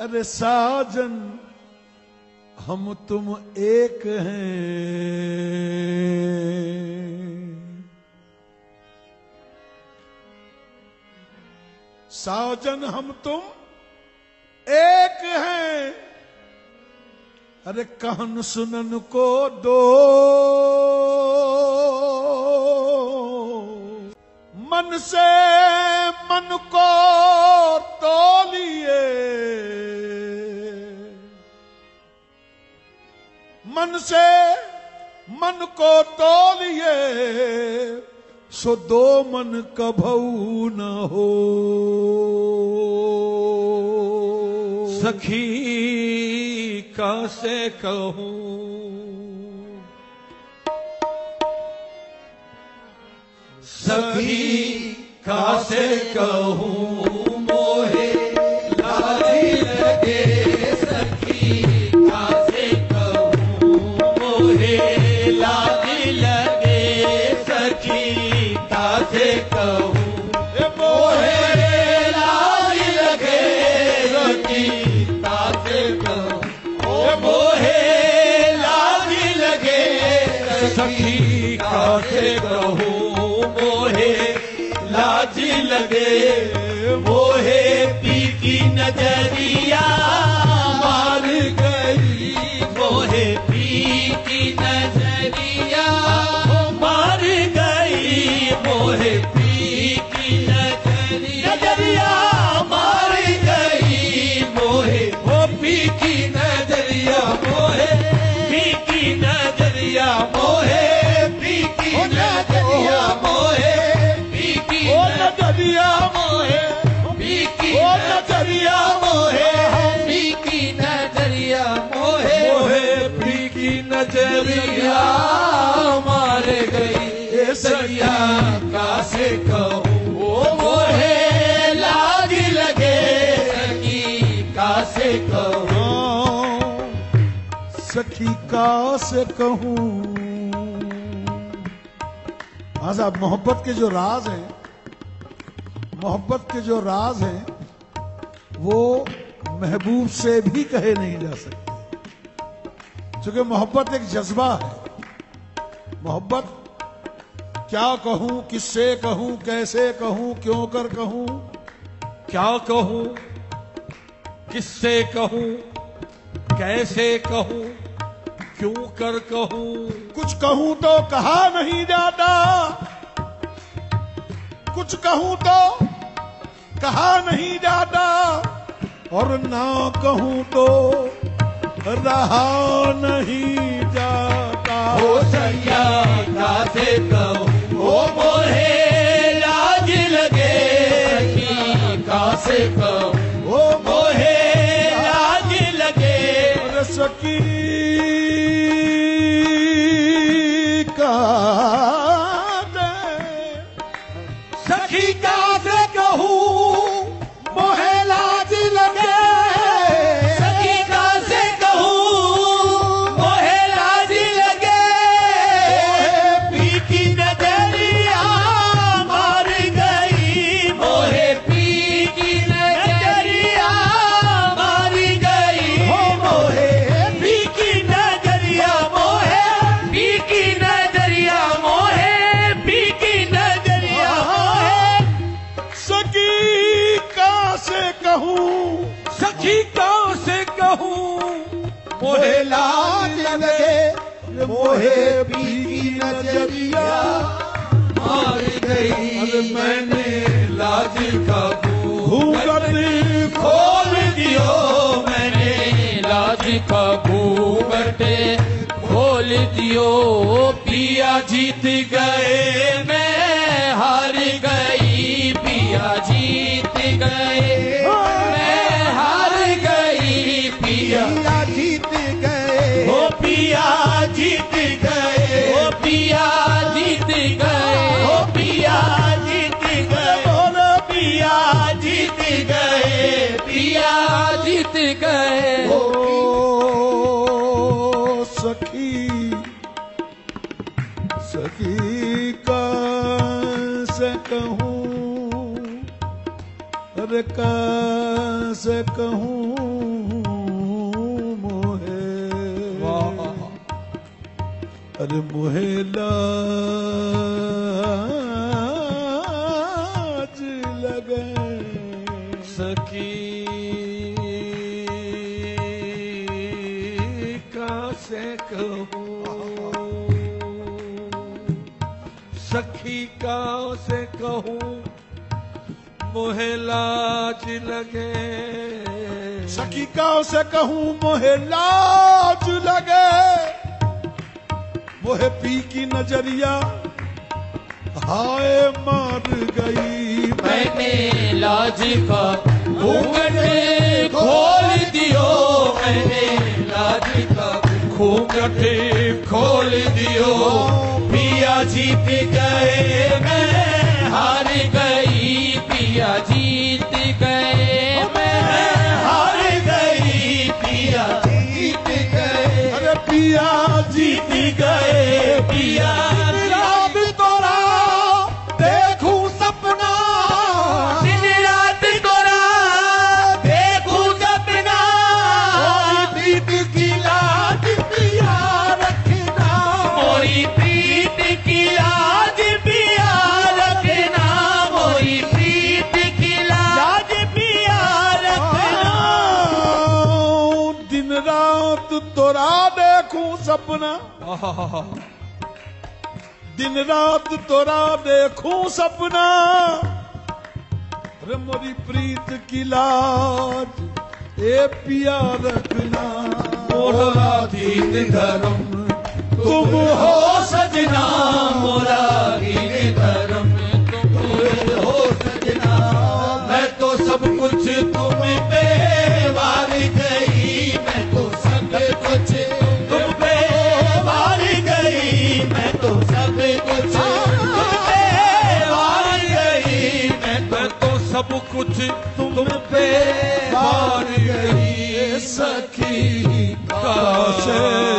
अरे साजन हम तुम एक हैं, साजन हम तुम एक हैं। अरे कहन सुनन को दो, मन से मन को तोलिए, मन से मन को तोलिए, सो दो मन कभऊ न हो। सखी का से कहूं, सखी का से कहूं, मोहे लाज लगे। सखी का से कहूं, मोहे लाज लगे। सखी का से कहूं, मोहे लाज लगे। सखी का से कहूं, मोहे लाज लगे। सखी का से कहूं, मोहे लाज लगे। मोहे पी की नजरिया मार गई। मोहे पी की नजरिया मार गई। मोहे पी की नजरिया मार गई। मोहे वो पी की नजरिया, मोहे पी की नजरिया, मोहे पी की नजरिया, मोहे पी की नजरिया, मोहे पी की नजरिया, मोहे पी की नजरिया, मोहे पी की नजरिया मार गई। सखिया का से कहूं, मोहे लाज लगे। सखी का से कहूं, सखी का से कहूं। हाँ साहब, मोहब्बत के जो राज हैं, मोहब्बत के जो राज हैं, वो महबूब से भी कहे नहीं जा सकते, क्योंकि मोहब्बत एक जज्बा है। मोहब्बत क्या कहूं, किससे कहूं, कैसे कहूं, क्यों कर कहूं, क्या कहूं, किससे कहूं, कैसे कहूं, क्यों कर कहूं। कुछ कहूं तो कहा नहीं जाता, कुछ कहूं तो कहा नहीं जाता, और ना कहूं तो रहा नहीं जाता। ओ सैया का से कहूं, ओ मोहे लाज लगे। सखी का से कहूं, ओ मोहे लाज लगे। सखी का सखी का से कहूं, मोहे लाज लगे। सखी का से कहूं, मोहे लाज लगे। पी की नजरिया मार गई। मोहे पी की नजरिया मार गई। मोहे पी की नजरिया, मोहे पी की नजरिया, मोहे पी की नजरिया। सखी का से कहूं, सखी का से कहूं, मोहे लाज लगे। मोहे पी की नजरिया मार गई। मैंने लाज का घूंघट खोल दियो। मैंने लाज का घूंघट खोल दियो। पिया जीत गए, मैं हार गई। पिया जीत गए, मैं हार गई। पिया जीत गए, ओ पिया जीत गए। ओ पिया जीत गए। ओ पिया जीत गए। बोलो पिया जीत गए। पिया जीत गए। ओ सखी, सखी का से कहूं, अरे का से कहूं। अरे मोहे लाज लगे सखी का से कहूँ, सखी का से कहूँ मोहे लाज लगे, सखी का से कहूँ मोहे लाज लगे, मोहे पी की नजरिया हाय मार गई। मैंने लाज का घूंघट खोल दियो, मैंने लाज का घूंघट खोल दियो, पिया जीत गए मैं हार गई, पिया जीत गए मैं हार गई, पिया जीत गए, अरे पिया जीत गए पिया रात तोरा देखूं सपना, दिन रात तोरा देखूं सपना, प्रीत की लाज पिया रखना, मोरी प्रीत की लाज पिया रखना, मोरी प्रीत की लाज पिया रखना, दिन रात तोरा देखूं सपना, दिन रात तोरा देखूं सपना, रे मोरी प्रीत की लाज ए पिया रखना, मोरा दीन धर्म तुम हो सजना, मोरा दीन धर्म तुम हो सजना, मैं तो सब कुछ तुम पे वार गई, मैं तो सब कुछ तुम पे वार गई, मैं तो सब कुछ तुम पे वार गई, मैं तो सब कुछ तुम पे वार गई, सखी का से